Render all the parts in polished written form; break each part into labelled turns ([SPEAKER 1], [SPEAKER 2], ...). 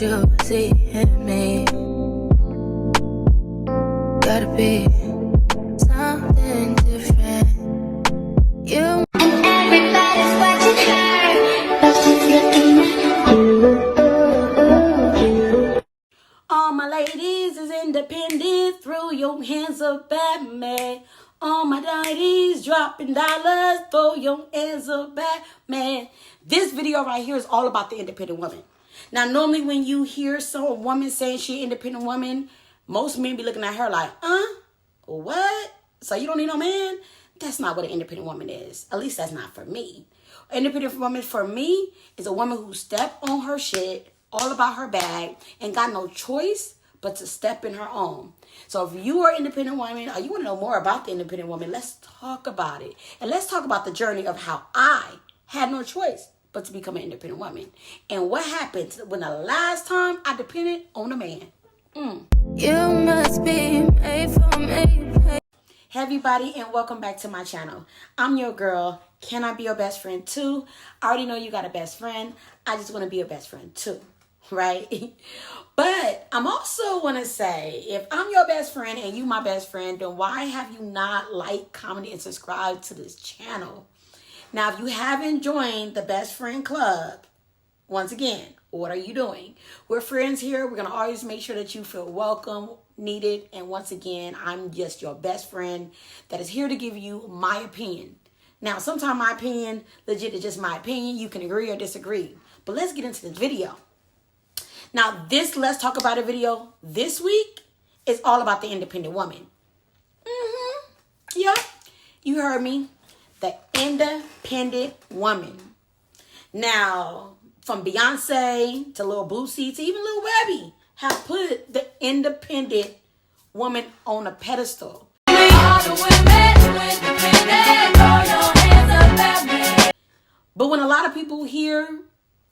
[SPEAKER 1] you see in me. Gotta be something different. You and everybody's watching her, but she's looking.
[SPEAKER 2] All my ladies is independent. Throw your hands up at me. All my ladies dropping dollars. Throw your hands up at me. This video right here is all about the independent woman. Now, normally when you hear some woman saying she's an independent woman, most men be looking at her like, what? So you don't need no man? That's not what an independent woman is. At least that's not for me. An independent woman for me is a woman who stepped on her shit, all about her bag, and got no choice but to step in her own. So if you are an independent woman or you want to know more about the independent woman, let's talk about it. And let's talk about the journey of how I had no choice but to become an independent woman. And what happened when the last time I depended on a man.
[SPEAKER 1] You must be made for me.
[SPEAKER 2] Hey everybody, and welcome back to my channel. I'm your girl. Can I be your best friend too? I already know you got a best friend. I just want to be a best friend too, right? But I'm also want to say, if I'm your best friend and you my best friend, then why have you not liked, commented, and subscribed to this channel? Now, if you haven't joined the best friend club, once again, what are you doing? We're friends here. We're going to always make sure that you feel welcome, needed. And once again, I'm just your best friend that is here to give you my opinion. Now, sometimes my opinion, legit, is just my opinion. You can agree or disagree. But let's get into this video. Now, this Let's Talk About It video this week is all about the independent woman. Yep, you heard me. The independent woman. Now, from Beyonce to Lil Boosie to even Lil Webby have put the independent woman on a pedestal. But when a lot of people hear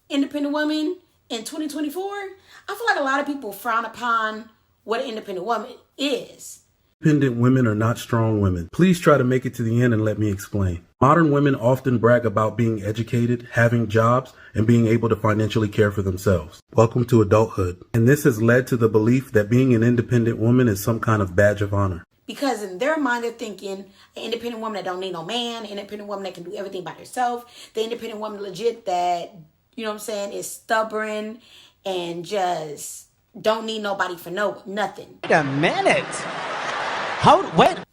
[SPEAKER 2] independent woman in 2024, I feel like a lot of people frown upon what an independent woman is.
[SPEAKER 3] Independent women are not strong women. Please try to make it to the end and let me explain. Modern women often brag about being educated, having jobs, and being able to financially care for themselves. Welcome to adulthood. And this has led to the belief that being an independent woman is some kind of badge of honor.
[SPEAKER 2] Because in their mind, they're thinking an independent woman that don't need no man, an independent woman that can do everything by herself, the independent woman legit that, you know what I'm saying, is stubborn and just don't need nobody for nothing.
[SPEAKER 4] Wait a minute. What?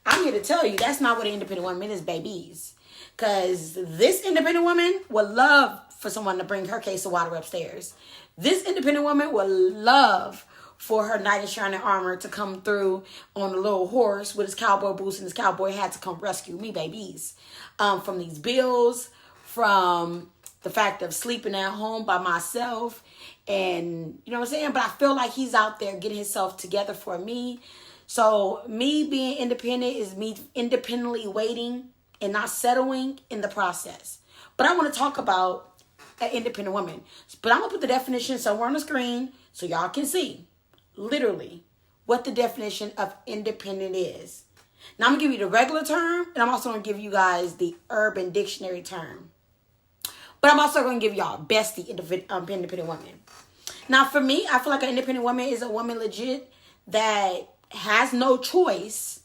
[SPEAKER 2] I'm here to tell you that's not what an independent woman is, babies. Because this independent woman would love for someone to bring her case of water upstairs. This independent woman would love for her knight in shining armor to come through on a little horse with his cowboy boots and his cowboy hat to come rescue me, babies. From these bills, from the fact of sleeping at home by myself. And you know what I'm saying? But I feel like he's out there getting himself together for me. So me being independent is me independently waiting and not settling in the process. But I want to talk about an independent woman. But I'm going to put the definition somewhere on the screen so y'all can see literally what the definition of independent is. Now I'm going to give you the regular term, and I'm also going to give you guys the Urban Dictionary term. But I'm also going to give y'all bestie independent woman. Now for me, I feel like an independent woman is a woman legit that has no choice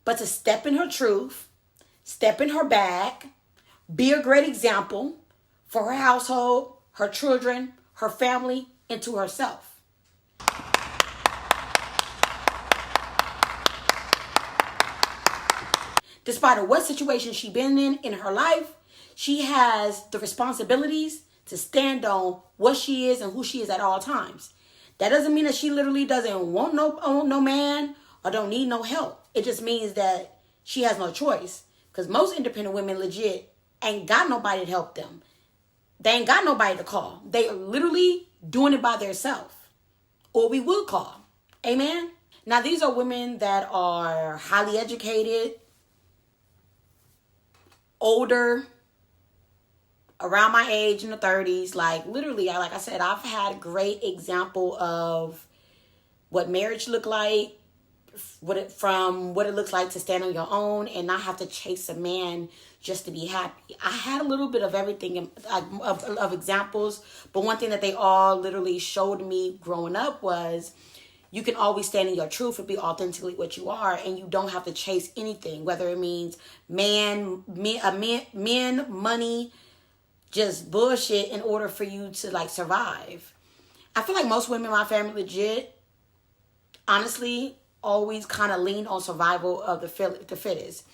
[SPEAKER 2] but to step in her truth, step in her bag, be a great example for her household, her children, her family, and to herself. Despite what situation she's been in her life, she has the responsibilities to stand on what she is and who she is at all times. That doesn't mean that she literally doesn't want no man or don't need no help. It just means that she has no choice. Because most independent women legit ain't got nobody to help them. They ain't got nobody to call. They are literally doing it by themselves. Or we would call. Amen? Now, these are women that are highly educated, older, around my age in the 30s. Like literally, like I said, I've had a great example of what marriage looked like, from what it looks like to stand on your own and not have to chase a man just to be happy. I had a little bit of everything of examples, but one thing that they all literally showed me growing up was you can always stand in your truth and be authentically what you are, and you don't have to chase anything, whether it means men, money, just bullshit in order for you to like survive. I feel like most women in my family legit, honestly, always kind of lean on survival of the fittest.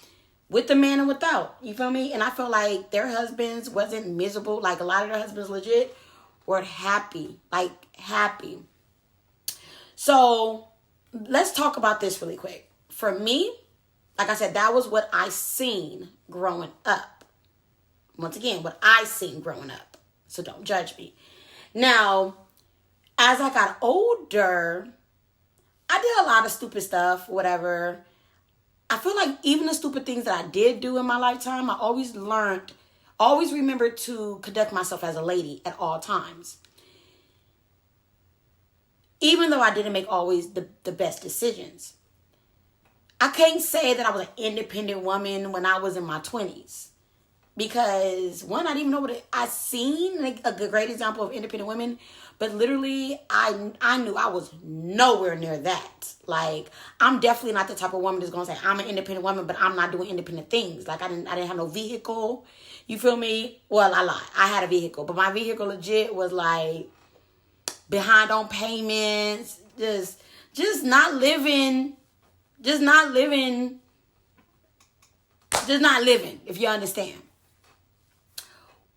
[SPEAKER 2] With the man and without. You feel me? And I feel like their husbands wasn't miserable. Like a lot of their husbands legit were happy. Like happy. So let's talk about this really quick. For me, like I said, that was what I seen growing up. Once again, what I seen growing up. So don't judge me. Now, as I got older, I did a lot of stupid stuff, whatever. I feel like even the stupid things that I did do in my lifetime, I always remembered to conduct myself as a lady at all times. Even though I didn't make always the best decisions. I can't say that I was an independent woman when I was in my 20s. Because, one, I didn't even know what I seen like a great example of independent women. But literally, I knew I was nowhere near that. Like, I'm definitely not the type of woman that's going to say, I'm an independent woman, but I'm not doing independent things. Like, I didn't have no vehicle. You feel me? Well, I lied. I had a vehicle. But my vehicle legit was, like, behind on payments. Just not living. Just not living, if you understand.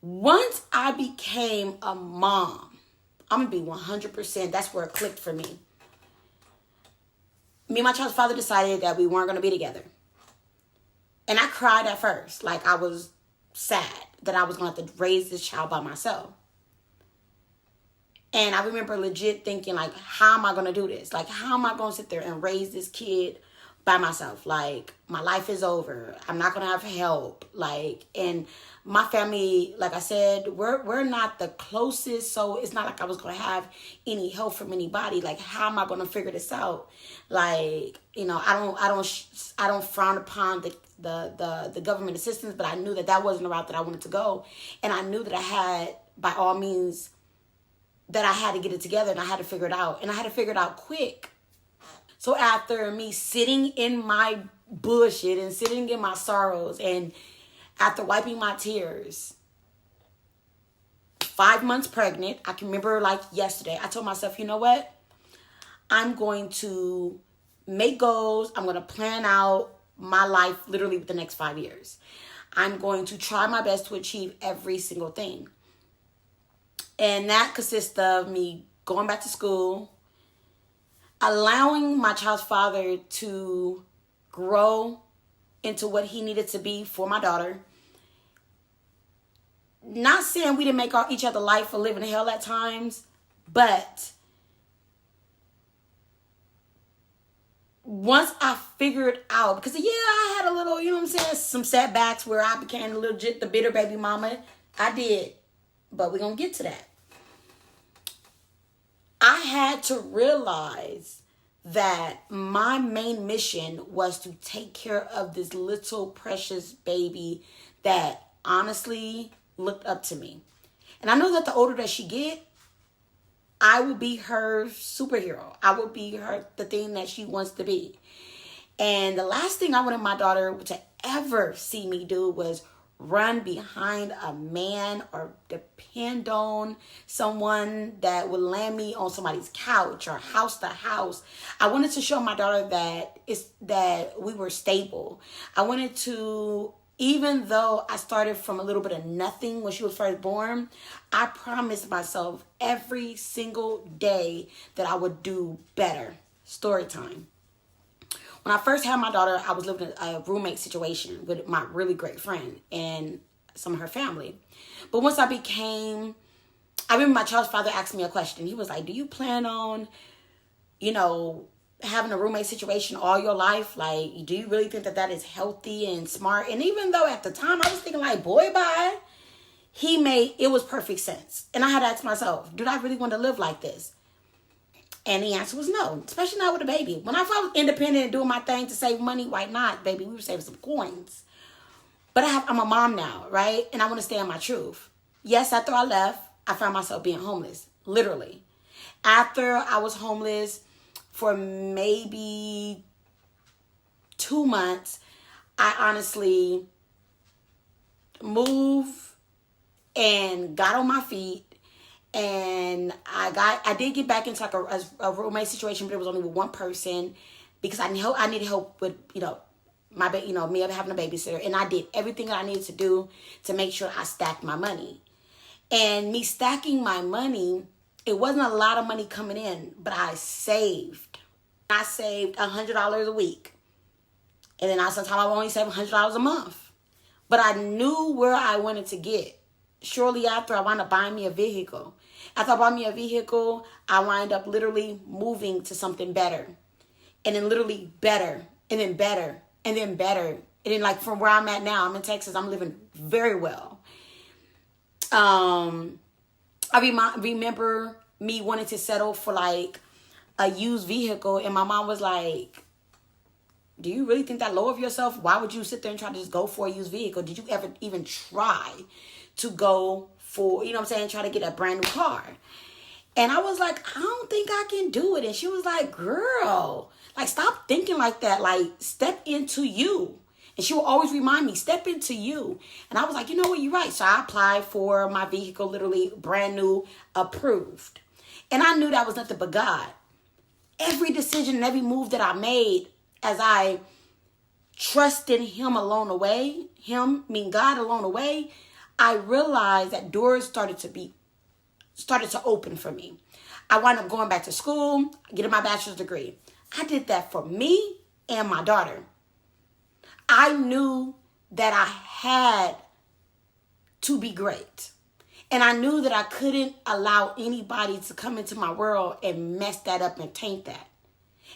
[SPEAKER 2] Once I became a mom, I'm going to be 100%. That's where it clicked for me. Me and my child's father decided that we weren't going to be together. And I cried at first. Like, I was sad that I was going to have to raise this child by myself. And I remember legit thinking, like, how am I going to do this? Like, how am I going to sit there and raise this kid by myself? Like, my life is over. I'm not going to have help. Like, and my family, like I said, we're not the closest, so it's not like I was going to have any help from anybody. Like, how am I going to figure this out? Like, you know, I don't frown upon the government assistance, but I knew that wasn't the route that I wanted to go, and I knew that I had, by all means, that I had to get it together, and I had to figure it out, and I had to figure it out quick. So after me sitting in my bullshit and sitting in my sorrows, and after wiping my tears, 5 months pregnant, I can remember like yesterday, I told myself, you know what? I'm going to make goals. I'm going to plan out my life literally with the next 5 years. I'm going to try my best to achieve every single thing. And that consists of me going back to school, allowing my child's father to grow into what he needed to be for my daughter. Not saying we didn't make each other life a living hell at times, but once I figured out, because yeah, I had a little, you know what I'm saying, some setbacks where I became legit the bitter baby mama. I did, but we're going to get to that. I had to realize that my main mission was to take care of this little precious baby that honestly looked up to me. And I know that the older that she get, I will be her superhero. I will be her, the thing that she wants to be. And the last thing I wanted my daughter to ever see me do was run behind a man or depend on someone that would land me on somebody's couch or house to house. I wanted to show my daughter that we were stable. I wanted to, even though I started from a little bit of nothing when she was first born, I promised myself every single day that I would do better. Story time. When I first had my daughter, I was living in a roommate situation with my really great friend and some of her family. But once I remember my child's father asked me a question. He was like, do you plan on, having a roommate situation all your life? Like, do you really think that is healthy and smart? And even though at the time I was thinking like, boy, bye, it was perfect sense. And I had to ask myself, did I really want to live like this? And the answer was no, especially not with a baby. When I was independent and doing my thing to save money, why not, baby? We were saving some coins. But I'm a mom now, right? And I want to stay on my truth. Yes, after I left, I found myself being homeless, literally. After I was homeless for maybe 2 months, I honestly moved and got on my feet. And I did get back into like a roommate situation, but it was only with one person because I needed help with, me having a babysitter. And I did everything that I needed to do to make sure I stacked my money. And me stacking my money, it wasn't a lot of money coming in, but I saved. I saved $100 a week. And then sometimes I would only save $100 a month. But I knew where I wanted to get. Shortly after, I wound up buying me a vehicle. After I bought me a vehicle, I wind up literally moving to something better. And then literally better. And then better. And then better. And then like from where I'm at now, I'm in Texas, I'm living very well. I remember me wanting to settle for like a used vehicle. And my mom was like, do you really think that low of yourself? Why would you sit there and try to just go for a used vehicle? Did you ever even try to go for, try to get a brand new car? And I was like, I don't think I can do it. And she was like, girl, like, stop thinking like that. Like, step into you. And she will always remind me, step into you. And I was like, you know what, you're right. So I applied for my vehicle, literally brand new, approved. And I knew that was nothing but God. Every decision and every move that I made, as I trusted him along the way, God along the way, I realized that doors started to open for me. I wound up going back to school, getting my bachelor's degree. I did that for me and my daughter. I knew that I had to be great. And I knew that I couldn't allow anybody to come into my world and mess that up and taint that.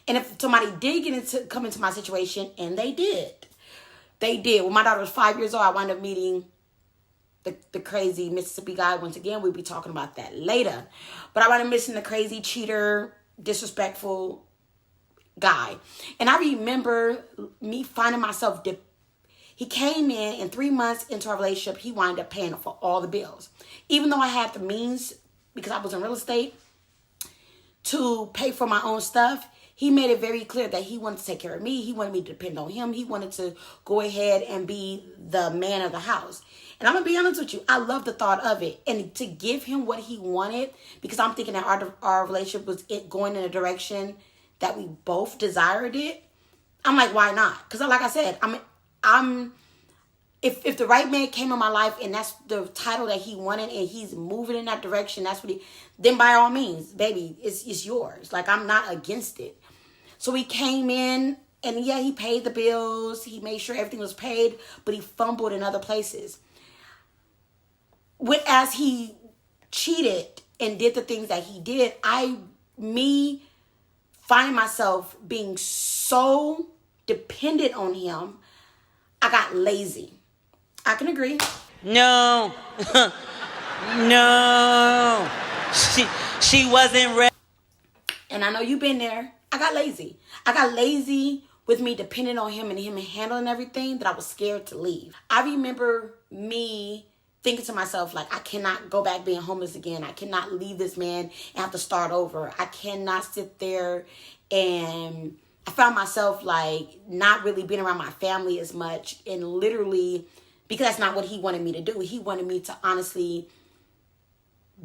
[SPEAKER 2] And if somebody did come into my situation, and they did. When my daughter was 5 years old, I wound up meeting the crazy Mississippi guy. Once again, we'll be talking about that later. But I wound up missing the crazy, cheater, disrespectful guy. And I remember me finding myself, he came in 3 months into our relationship, he wound up paying for all the bills. Even though I had the means, because I was in real estate, to pay for my own stuff, he made it very clear that he wanted to take care of me. He wanted me to depend on him. He wanted to go ahead and be the man of the house. And I'm going to be honest with you. I love the thought of it. And to give him what he wanted, because I'm thinking that our relationship was going in a direction that we both desired it. I'm like, why not? Because like I said, if the right man came in my life and that's the title that he wanted and he's moving in that direction, then by all means, baby, it's yours. Like, I'm not against it. So he came in and yeah, he paid the bills. He made sure everything was paid, but he fumbled in other places. As he cheated and did the things that he did, me finding myself being so dependent on him, I got lazy. I can agree.
[SPEAKER 4] No. No. She wasn't ready.
[SPEAKER 2] And I know you've been there. I got lazy. I got lazy with me depending on him and him handling everything, that I was scared to leave. I remember me thinking to myself, like, I cannot go back being homeless again. I cannot leave this man and have to start over. I cannot sit there. And I found myself like not really being around my family as much, and literally, because that's not what he wanted me to do. He wanted me to honestly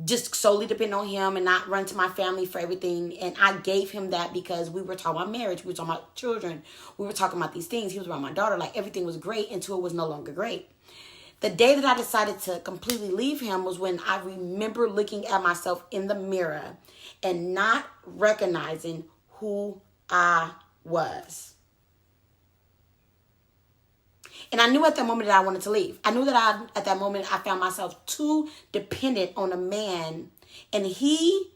[SPEAKER 2] just solely depend on him and not run to my family for everything. And I gave him that because we were talking about marriage. We were talking about children. We were talking about these things. He was around my daughter. Like, everything was great until it was no longer great. The day that I decided to completely leave him was when I remember looking at myself in the mirror and not recognizing who I was. And I knew at that moment that I wanted to leave. I knew that at that moment I found myself too dependent on a man, and he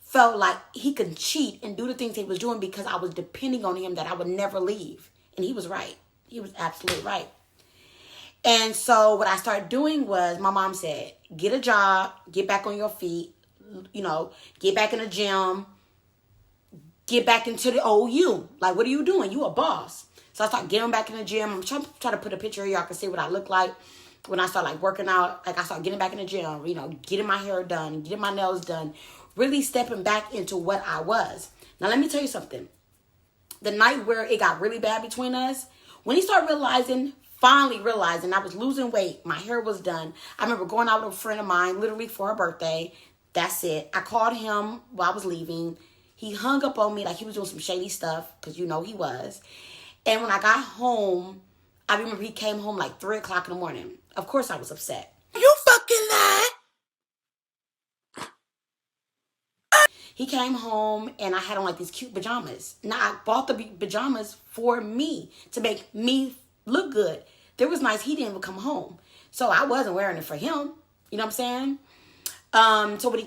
[SPEAKER 2] felt like he could cheat and do the things he was doing because I was depending on him, that I would never leave. And he was right. He was absolutely right. And so what I started doing was, my mom said, get a job, get back on your feet, get back in the gym, get back into the old you. Like, what are you doing? You a boss. So I start getting back in the gym. I'm trying to put a picture here. Y'all can see what I look like when I start like working out. Like I start getting back in the gym, getting my hair done, getting my nails done, really stepping back into what I was. Now, let me tell you something. The night where it got really bad between us, when he started finally realizing I was losing weight, my hair was done. I remember going out with a friend of mine, literally for her birthday. That's it. I called him while I was leaving. He hung up on me like he was doing some shady stuff, because he was. And when I got home, I remember he came home like 3 o'clock in the morning. Of course I was upset. You fucking lied. He came home and I had on like these cute pajamas. Now I bought the pajamas for me to make me look good. There was nights he didn't even come home. So I wasn't wearing it for him. You know what I'm saying? So when he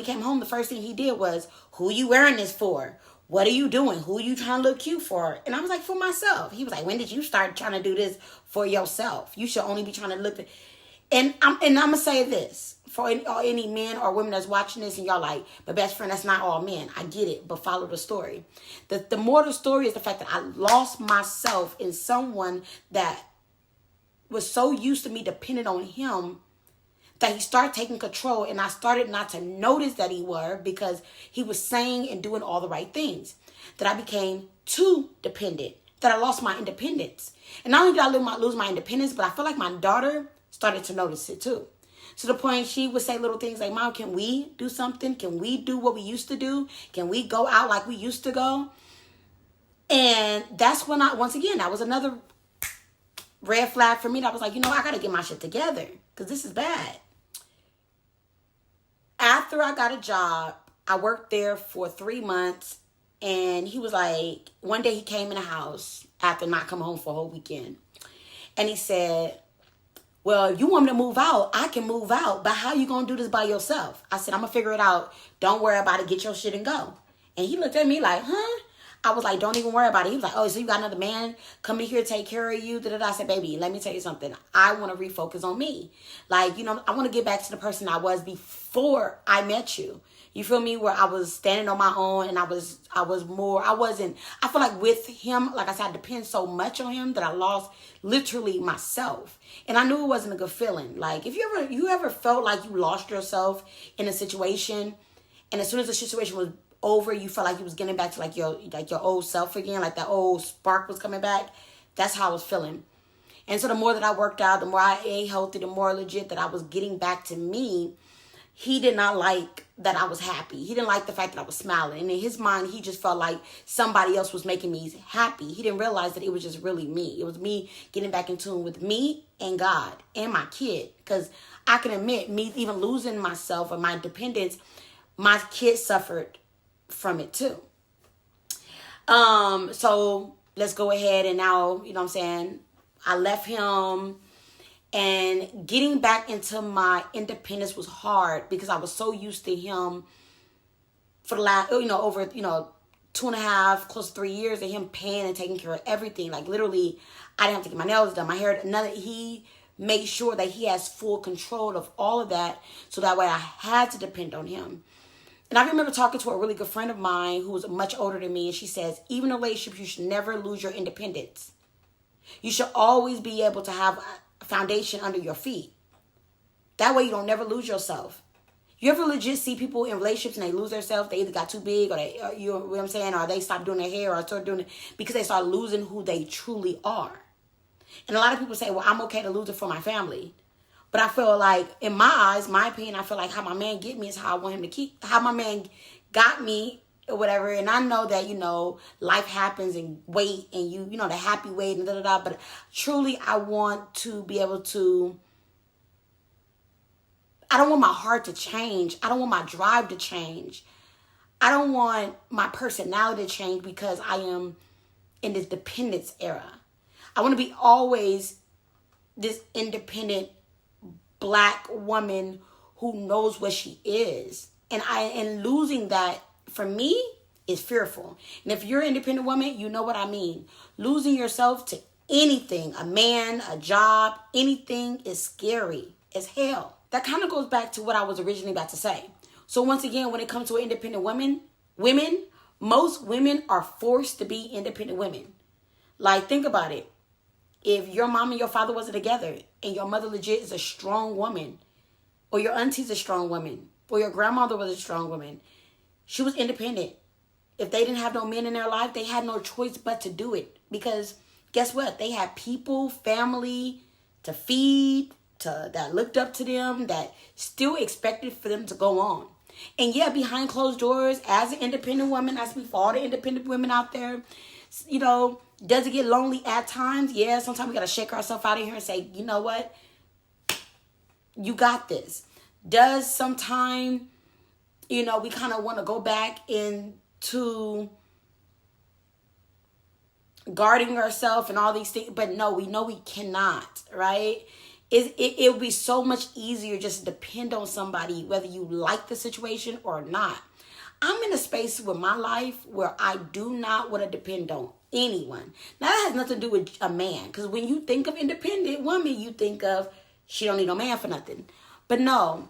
[SPEAKER 2] came home, the first thing he did was, who you wearing this for? What are you doing? Who are you trying to look cute for? And I was like, for myself. He was like, when did you start trying to do this for yourself? You should only be trying to look at. And I'm going to say this. For any men or women that's watching this and y'all like, but best friend, that's not all men. I get it, but follow the story. The more the story is the fact that I lost myself in someone that was so used to me depending on him that he started taking control, and I started not to notice that he were, because he was saying and doing all the right things. That I became too dependent, that I lost my independence. And not only did I lose my independence, but I feel like my daughter started to notice it too. To the point she would say little things like, Mom, can we do something? Can we do what we used to do? Can we go out like we used to go? And that's when that was another red flag for me. That was like, I got to get my shit together, because this is bad. After I got a job, I worked there for 3 months, and he was like, one day he came in the house after not coming home for a whole weekend. And he said, well, if you want me to move out, I can move out, but how you going to do this by yourself? I said, I'm going to figure it out. Don't worry about it. Get your shit and go. And he looked at me like, huh? I was like, don't even worry about it. He was like, oh, so you got another man coming here to take care of you? I said, baby, let me tell you something. I want to refocus on me. Like, I want to get back to the person I was before I met you. You feel me? Where I was standing on my own, and I feel like with him, like I said, I depend so much on him that I lost literally myself. And I knew it wasn't a good feeling. Like, if you ever felt like you lost yourself in a situation, and as soon as the situation was over, you felt like you was getting back to like your old self again, like that old spark was coming back. That's how I was feeling. And so the more that I worked out, the more I ate healthy, the more legit that I was getting back to me. He did not like that I was happy. He didn't like the fact that I was smiling. And in his mind, he just felt like somebody else was making me happy. He didn't realize that it was just really me. It was me getting back in tune with me and God and my kid. Because I can admit, me even losing myself or my independence, my kid suffered from it too. So let's go ahead and now, I left him, and getting back into my independence was hard because I was so used to him for the last, over, 2.5, close to 3 years of him paying and taking care of everything. Like literally, I didn't have to get my nails done, my hair, he made sure that he has full control of all of that. So that way I had to depend on him. And I remember talking to a really good friend of mine who was much older than me. And she says, even in a relationship, you should never lose your independence. You should always be able to have a foundation under your feet. That way you don't never lose yourself. You ever legit see people in relationships and they lose themselves? They either got too big, or you know what I'm saying? Or they stop doing their hair, or start doing it because they start losing who they truly are. And a lot of people say, well, I'm okay to lose it for my family. But I feel like, in my eyes, my opinion, I feel like how my man get me is how I want him to keep, how my man got me or whatever. And I know that, life happens and wait and the happy wait and da-da-da. But truly, I want to be able to, I don't want my heart to change. I don't want my drive to change. I don't want my personality to change because I am in this dependence era. I want to be always this independent Black woman who knows what she is. And losing that for me is fearful. And if you're an independent woman, you know what I mean. Losing yourself to anything, a man, a job, anything is scary as hell. That kind of goes back to what I was originally about to say. So once again, when it comes to independent women, most women are forced to be independent women. Like, think about it. If your mom and your father wasn't together and your mother legit is a strong woman, or your auntie's a strong woman, or your grandmother was a strong woman, she was independent. If they didn't have no men in their life, they had no choice but to do it. Because guess what? They had people, family to feed, that looked up to them, that still expected for them to go on. And yeah, behind closed doors, as an independent woman, I speak for all the independent women out there, you know, does it get lonely at times? Yeah, sometimes we got to shake ourselves out of here and say, you know what? You got this. Does sometime, you know, we kind of want to go back into guarding ourselves and all these things. But no, we know we cannot, right? It would be so much easier just to depend on somebody, whether you like the situation or not. I'm in a space with my life where I do not want to depend on anyone. Now, that has nothing to do with a man. Because when you think of independent woman, you think of she don't need no man for nothing. But no,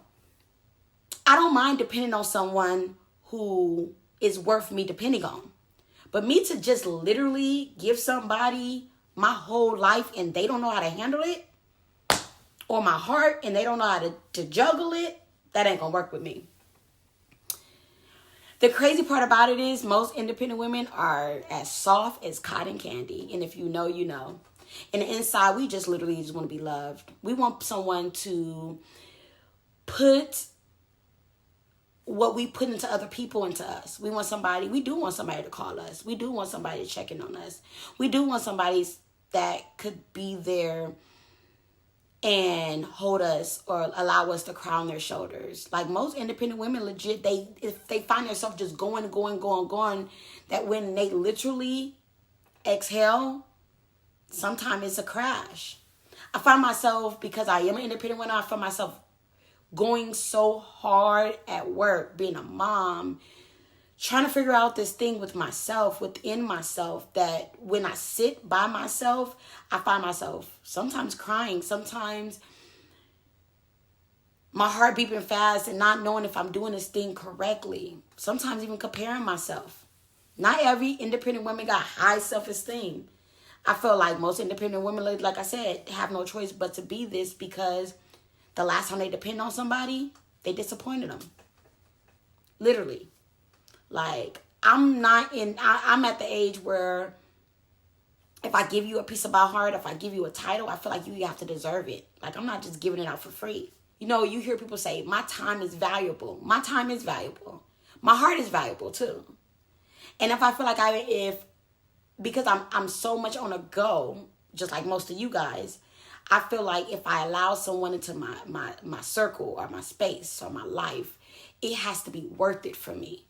[SPEAKER 2] I don't mind depending on someone who is worth me depending on. But me to just literally give somebody my whole life and they don't know how to handle it, or my heart and they don't know how to juggle it, that ain't gonna work with me. The crazy part about it is most independent women are as soft as cotton candy. And if you know, you know. And the inside, we just literally just want to be loved. We want someone to put what we put into other people into us. We do want somebody to call us. We do want somebody to check in on us. We do want somebody that could be there and hold us or allow us to cry on their shoulders. Like most independent women, legit, if they find themselves just going, that when they literally exhale, sometimes it's a crash. I find myself, because I am an independent woman, I find myself going so hard at work, being a mom, trying to figure out this thing within myself, that when I sit by myself, I find myself sometimes crying, sometimes my heart beating fast and not knowing if I'm doing this thing correctly. Sometimes even comparing myself. Not every independent woman got high self-esteem. I feel like most independent women, like I said, have no choice but to be this, because the last time they depend on somebody, they disappointed them. Literally. Like, I'm at the age where if I give you a piece of my heart, if I give you a title, I feel like you have to deserve it. Like, I'm not just giving it out for free. You know, you hear people say, my time is valuable. My time is valuable. My heart is valuable too. And if I feel like because I'm so much on a go, just like most of you guys, I feel like if I allow someone into my circle or my space or my life, it has to be worth it for me.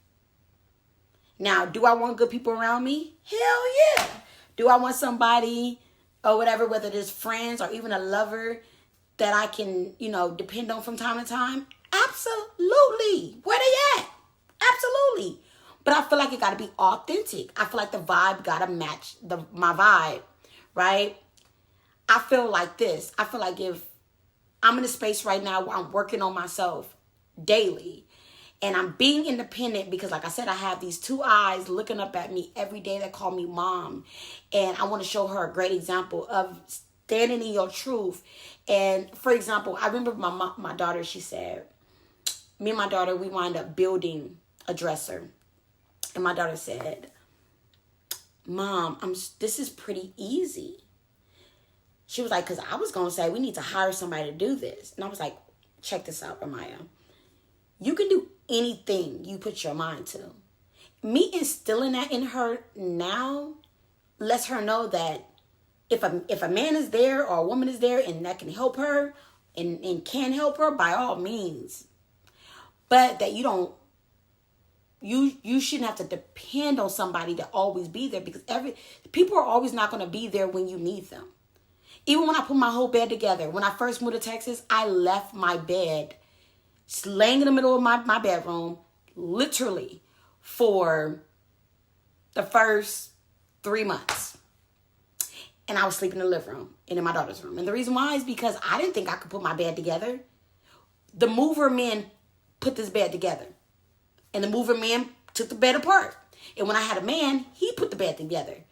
[SPEAKER 2] Now, do I want good people around me? Hell yeah. Do I want somebody or whatever, whether it's friends or even a lover that I can, you know, depend on from time to time? Absolutely. Where they at? Absolutely. But I feel like it got to be authentic. I feel like the vibe got to match my vibe, right? I feel like this. I feel like if I'm in a space right now where I'm working on myself daily, and I'm being independent because, like I said, I have these two eyes looking up at me every day that call me mom. And I want to show her a great example of standing in your truth. And, for example, I remember my daughter, she said, me and my daughter, we wind up building a dresser. And my daughter said, Mom, this is pretty easy. She was like, because I was going to say, we need to hire somebody to do this. And I was like, check this out, Amaya. You can do anything you put your mind to. Me instilling that in her now lets her know that if a man is there or a woman is there and that can help her and can help her, by all means. But that you shouldn't have to depend on somebody to always be there, because people are always not going to be there when you need them. Even when I put my whole bed together, when I first moved to Texas, I left my bed laying in the middle of my bedroom, literally, for the first 3 months. And I was sleeping in the living room and in my daughter's room. And the reason why is because I didn't think I could put my bed together. The mover men put this bed together. And the moving man took the bed apart. And when I had a man, he put the bed together.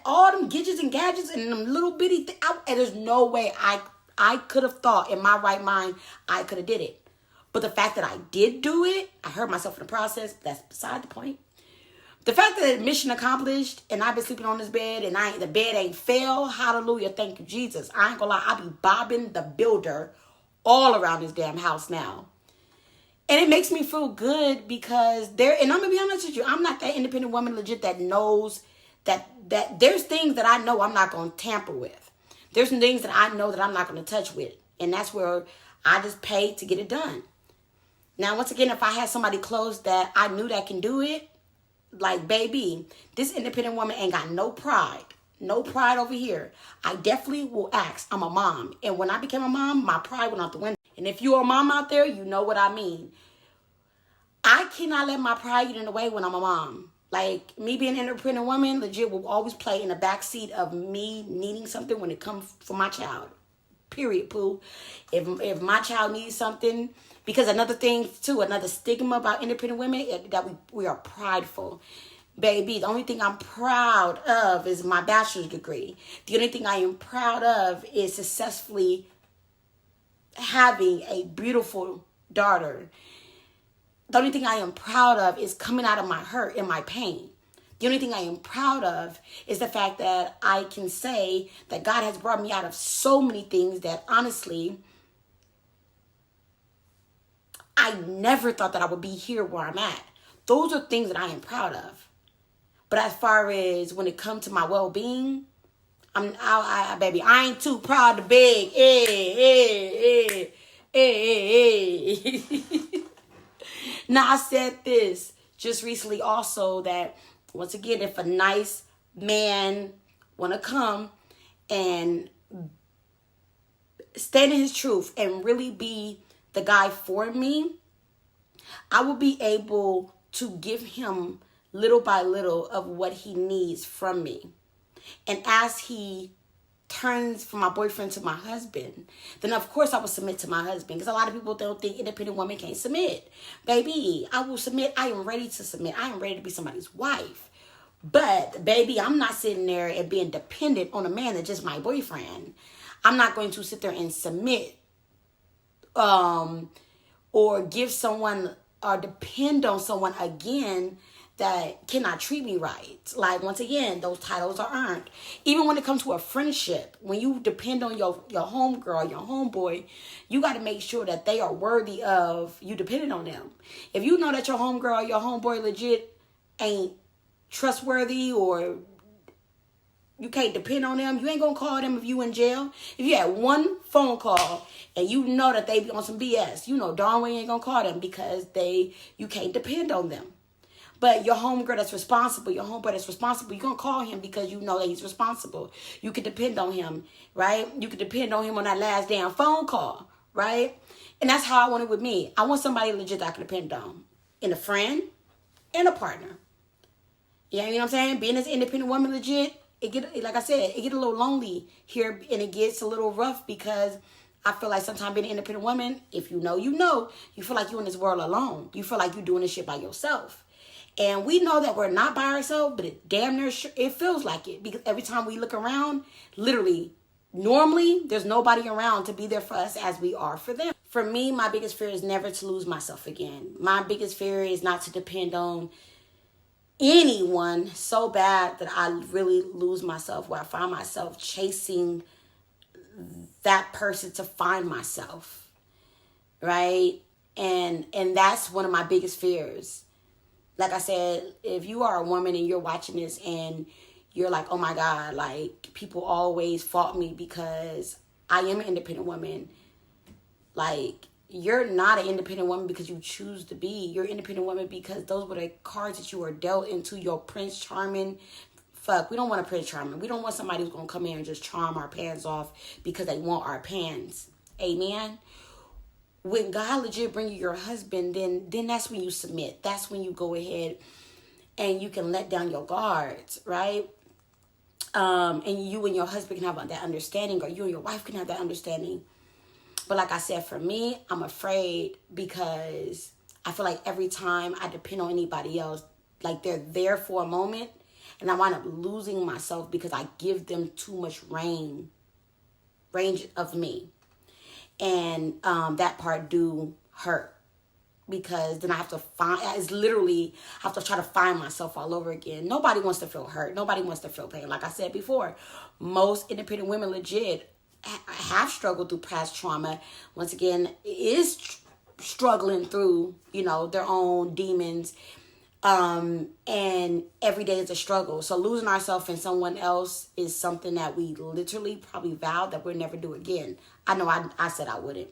[SPEAKER 2] All them gadgets and gadgets and them little bitty things. And there's no way I could have thought in my right mind I could have did it. But the fact that I did do it, I hurt myself in the process. That's beside the point. The fact that mission accomplished and I've been sleeping on this bed and the bed ain't fell. Hallelujah. Thank you, Jesus. I ain't gonna lie. I be bobbing the builder all around this damn house now. And it makes me feel good because and I'm going to be honest with you, I'm not that independent woman legit that knows that there's things that I know I'm not going to tamper with. There's some things that I know that I'm not going to touch with. And that's where I just paid to get it done. Now, once again, if I had somebody close that I knew that can do it, like, baby, this independent woman ain't got no pride. No pride over here. I definitely will ask. I'm a mom. And when I became a mom, my pride went out the window. And if you're a mom out there, you know what I mean. I cannot let my pride get in the way when I'm a mom. Like, me being an independent woman, legit, will always play in the backseat of me needing something when it comes for my child. Period, Pooh. If my child needs something, because another thing, too, another stigma about independent women, that we are prideful. Baby, the only thing I'm proud of is my bachelor's degree. The only thing I am proud of is successfully having a beautiful daughter. The only thing I am proud of is coming out of my hurt and my pain. The only thing I am proud of is the fact that I can say that God has brought me out of so many things that honestly, I never thought that I would be here where I'm at. Those are things that I am proud of. But as far as when it comes to my well-being, baby, I ain't too proud to beg. Now, I said this just recently also that, once again, if a nice man want to come and stand in his truth and really be the guy for me, I will be able to give him little by little of what he needs from me. And as he turns from my boyfriend to my husband, then of course I will submit to my husband. Because a lot of people don't think independent women can't submit. Baby, I will submit. I am ready to submit. I am ready to be somebody's wife. But baby, I'm not sitting there and being dependent on a man that's just my boyfriend. I'm not going to sit there and submit or give someone or depend on someone again that cannot treat me right. Like, once again, those titles are earned. Even when it comes to a friendship, when you depend on your homegirl, your homeboy, you got to make sure that they are worthy of you depending on them. If you know that your homegirl, your homeboy legit ain't trustworthy or you can't depend on them, you ain't going to call them if you in jail. If you had one phone call and you know that they be on some BS, you know darn well you ain't going to call them because you can't depend on them. But your homegirl that's responsible, your homeboy that's responsible, you're going to call him because you know that he's responsible. You can depend on him, right? You can depend on him on that last damn phone call, right? And that's how I want it with me. I want somebody legit that I can depend on. And a friend and a partner. You know what I'm saying? Being this independent woman legit, like I said, it get a little lonely here and it gets a little rough because I feel like sometimes being an independent woman, if you know, you feel like you're in this world alone. You feel like you're doing this shit by yourself. And we know that we're not by ourselves, but it damn near it feels like it. Because every time we look around, literally, normally, there's nobody around to be there for us as we are for them. For me, my biggest fear is never to lose myself again. My biggest fear is not to depend on anyone so bad that I really lose myself, where I find myself chasing that person to find myself, right? And that's one of my biggest fears. Like I said, if you are a woman and you're watching this and you're like, oh my God, like people always fault me because I am an independent woman. Like, you're not an independent woman because you choose to be. You're an independent woman because those were the cards that you were dealt into your Prince Charming. Fuck, we don't want a Prince Charming. We don't want somebody who's going to come in and just charm our pants off because they want our pants. Amen? When God legit bring you your husband, then that's when you submit. That's when you go ahead and you can let down your guards, right? And you and your husband can have that understanding, or you and your wife can have that understanding. But like I said, for me, I'm afraid because I feel like every time I depend on anybody else, like they're there for a moment and I wind up losing myself because I give them too much range of me. And that part do hurt because then I have to try to find myself all over again. Nobody wants to feel hurt. Nobody wants to feel pain. Like I said before, most independent women legit have struggled through past trauma. Once again, is struggling through, their own demons. And every day is a struggle. So losing ourselves in someone else is something that we literally probably vowed that we'll never do again. I know I said I wouldn't.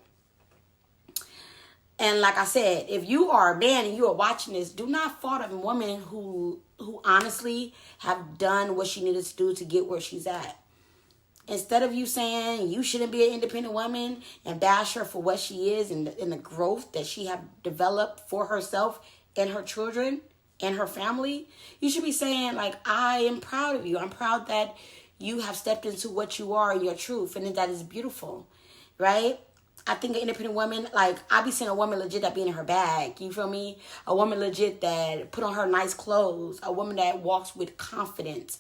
[SPEAKER 2] And like I said, if you are a man and you are watching this, do not fault a woman who honestly have done what she needed to do to get where she's at. Instead of you saying you shouldn't be an independent woman and bash her for what she is and the growth that she have developed for herself and her children and her family, you should be saying, like, I am proud of you. I'm proud that you have stepped into what you are and your truth, and that is beautiful, right? I think an independent woman, like, I be seeing a woman legit that be in her bag, you feel me? A woman legit that put on her nice clothes, a woman that walks with confidence.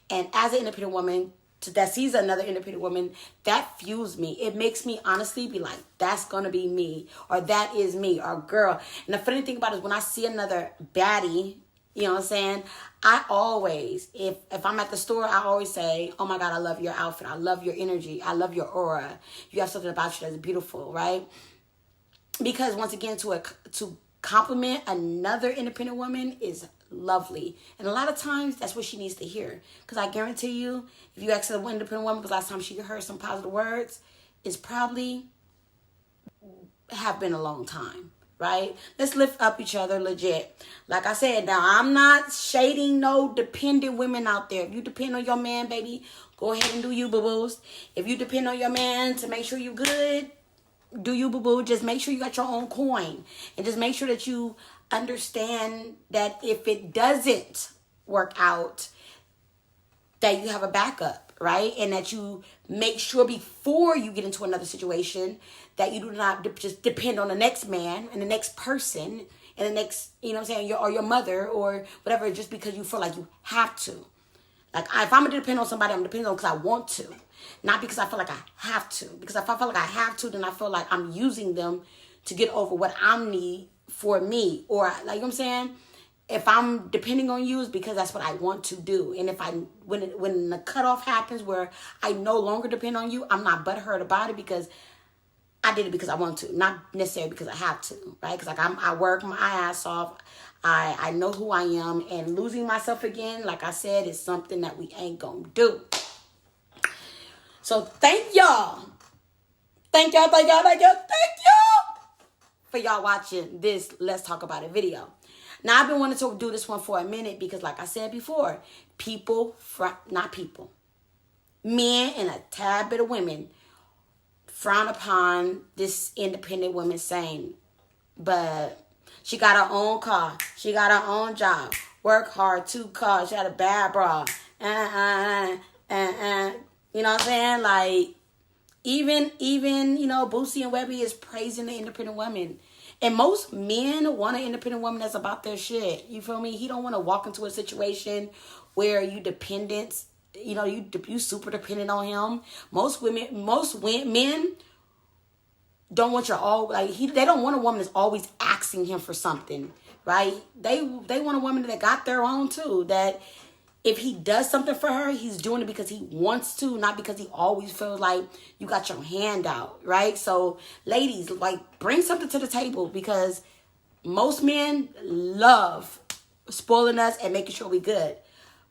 [SPEAKER 2] And as an independent woman, that sees another independent woman, that fuels me. It makes me honestly be like, that's gonna be me, or that is me, or girl. And the funny thing about it is when I see another baddie, you know what I'm saying, I always, if I'm at the store, I always say, oh my God, I love your outfit, I love your energy, I love your aura, you have something about you that's beautiful, right? Because once again, to compliment another independent woman is lovely. And a lot of times that's what she needs to hear. Because I guarantee you, if you ask a independent woman the last time she heard some positive words, it's probably have been a long time, right? Let's lift up each other legit. Like I said, now I'm not shading no dependent women out there. If you depend on your man, baby, go ahead and do you, boo-boos. If you depend on your man to make sure you good, do you, boo-boo. Just make sure you got your own coin. And just make sure that you understand that if it doesn't work out, that you have a backup, right? And that you make sure before you get into another situation that you do not just depend on the next man and the next person and the next, you know what I'm saying, or your mother or whatever, just because you feel like you have to. Like, if I'm going to depend on somebody, I'm depending on because I want to. Not because I feel like I have to. Because if I feel like I have to, then I feel like I'm using them to get over what I need for me. Or, like, you know what I'm saying? If I'm depending on you, it's because that's what I want to do. And if when the cutoff happens where I no longer depend on you, I'm not butthurt about it because I did it because I want to. Not necessarily because I have to, right? Because like I work my ass off. I know who I am. And losing myself again, like I said, is something that we ain't gonna do. So thank y'all. Thank y'all for y'all watching this Let's Talk About It video. Now, I've been wanting to do this one for a minute because, like I said before, men and a tad bit of women frown upon this independent woman saying, but she got her own car, she got her own job, work hard, 2 cars, she had a bad bra, you know what I'm saying? Like, even Boosie and Webby is praising the independent women. And most men want an independent woman that's about their shit. You feel me? He don't want to walk into a situation where you dependent, you super dependent on him. Most men don't want they don't want a woman that's always asking him for something, right? They want a woman that got their own too, that if he does something for her, he's doing it because he wants to, not because he always feels like you got your hand out, right? So, ladies, like, bring something to the table because most men love spoiling us and making sure we good.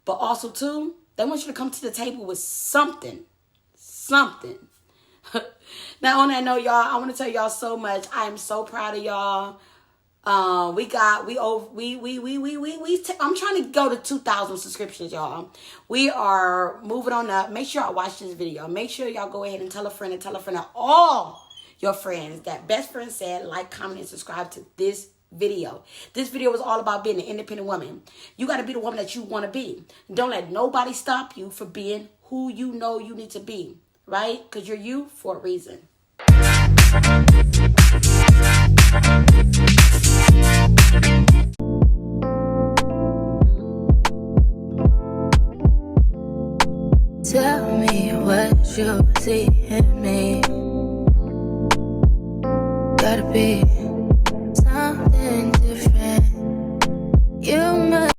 [SPEAKER 2] But also, too, they want you to come to the table with something. Now, on that note, y'all, I want to tell y'all so much. I am so proud of y'all. I'm trying to go to 2,000 subscriptions, y'all. We are moving on up. Make sure y'all watch this video. Make sure y'all go ahead and tell a friend of all your friends that Best Friend Said, like, comment, and subscribe to this video. This video is all about being an independent woman. You got to be the woman that you want to be. Don't let nobody stop you for being who you know you need to be, right? Because you're you for a reason.
[SPEAKER 1] Tell me what you see in me. Gotta be